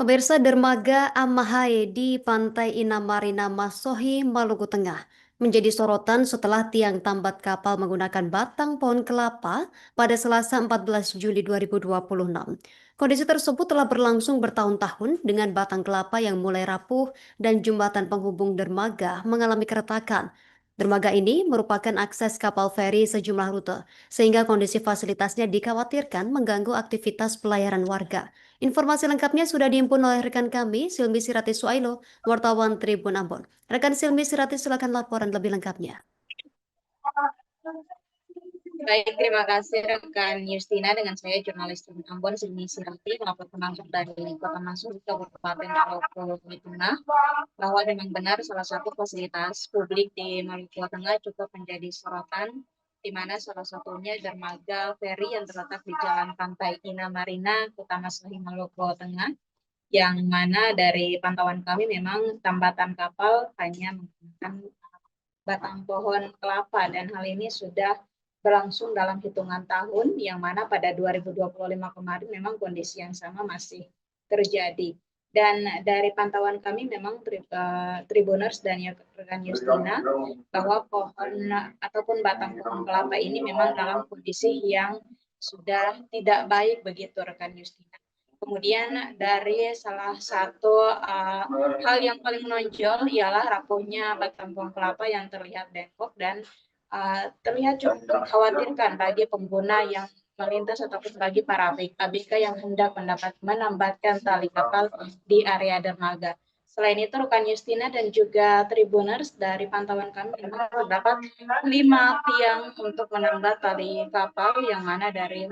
Pemirsa dermaga Amahai di Pantai Inam Marina Masohi, Maluku Tengah menjadi sorotan setelah tiang tambat kapal menggunakan batang pohon kelapa pada Selasa 14 Juli 2026. Kondisi tersebut telah berlangsung bertahun-tahun dengan batang kelapa yang mulai rapuh dan jembatan penghubung dermaga mengalami keretakan. Dermaga ini merupakan akses kapal feri sejumlah rute, sehingga kondisi fasilitasnya dikhawatirkan mengganggu aktivitas pelayaran warga. Informasi lengkapnya sudah dihimpun oleh rekan kami, Silmi Sirati Suailo, wartawan Tribun Ambon. Rekan Silmi Sirati, silakan laporan lebih lengkapnya. Baik, terima kasih rekan Justina dengan saya jurnalis Tribun Ambon Sydney Sirati melaporkan langsung dari Kota Masuk Kabupaten Maluku Tengah bahwa memang benar salah satu fasilitas publik di Maluku Tengah cukup menjadi sorotan di mana salah satunya dermaga feri yang terletak di Jalan Pantai Ina Marina, Kota Masuk Maluku Tengah, yang mana dari pantauan kami memang tambatan kapal hanya menggunakan batang pohon kelapa dan hal ini sudah berlangsung dalam hitungan tahun yang mana pada 2025 kemarin memang kondisi yang sama masih terjadi. Dan dari pantauan kami memang Tribuners dan rekan Justina bahwa pohon ataupun batang pohon kelapa ini memang dalam kondisi yang sudah tidak baik begitu rekan Justina. Kemudian dari salah satu hal yang paling menonjol ialah rapuhnya batang pohon kelapa yang terlihat bengkok dan terlihat cukup mengkhawatirkan bagi pengguna yang melintas ataupun bagi para ABK yang hendak menambatkan tali kapal di area dermaga. Selain itu, rekan Justina dan juga Tribuners dari pantauan kami memang terdapat 5 tiang untuk menambah tali kapal yang mana dari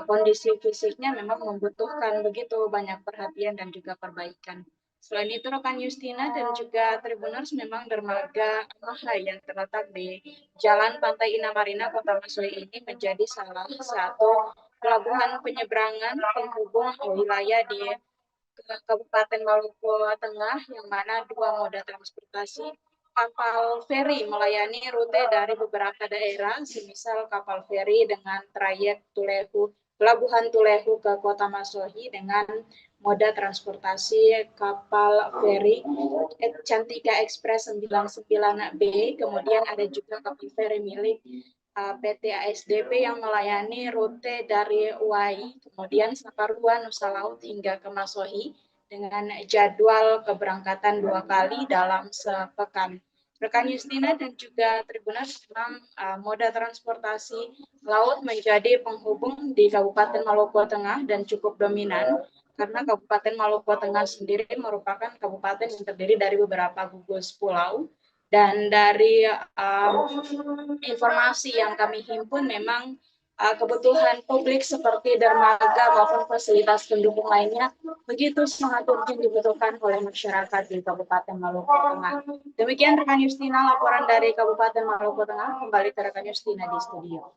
kondisi fisiknya memang membutuhkan begitu banyak perhatian dan juga perbaikan. Selain itu, rekan Justina dan juga Tribuners memang dermaga Amahai yang terletak di Jalan Pantai Inam Marina, Kota Masui ini menjadi salah satu pelabuhan penyeberangan penghubung wilayah di Kabupaten Maluku Tengah, yang mana dua moda transportasi kapal feri melayani rute dari beberapa daerah, semisal kapal feri dengan trayek Pelabuhan Tulehu ke Kota Masohi dengan moda transportasi kapal feri Cantika Express 99B, kemudian ada juga kapal feri milik PT ASDP yang melayani rute dari Uai, kemudian Saparua, Nusa Laut hingga ke Masohi dengan jadwal keberangkatan 2 kali dalam sepekan. Rekan Justina dan juga Tribuners memang moda transportasi laut menjadi penghubung di Kabupaten Maluku Tengah dan cukup dominan karena Kabupaten Maluku Tengah sendiri merupakan kabupaten yang terdiri dari beberapa gugus pulau. Dan dari informasi yang kami himpun memang kebutuhan publik seperti dermaga maupun fasilitas pendukung lainnya begitu sangat urgent dibutuhkan oleh masyarakat di Kabupaten Maluku Tengah. Demikian rekan Justina laporan dari Kabupaten Maluku Tengah, kembali ke rekan Justina di studio.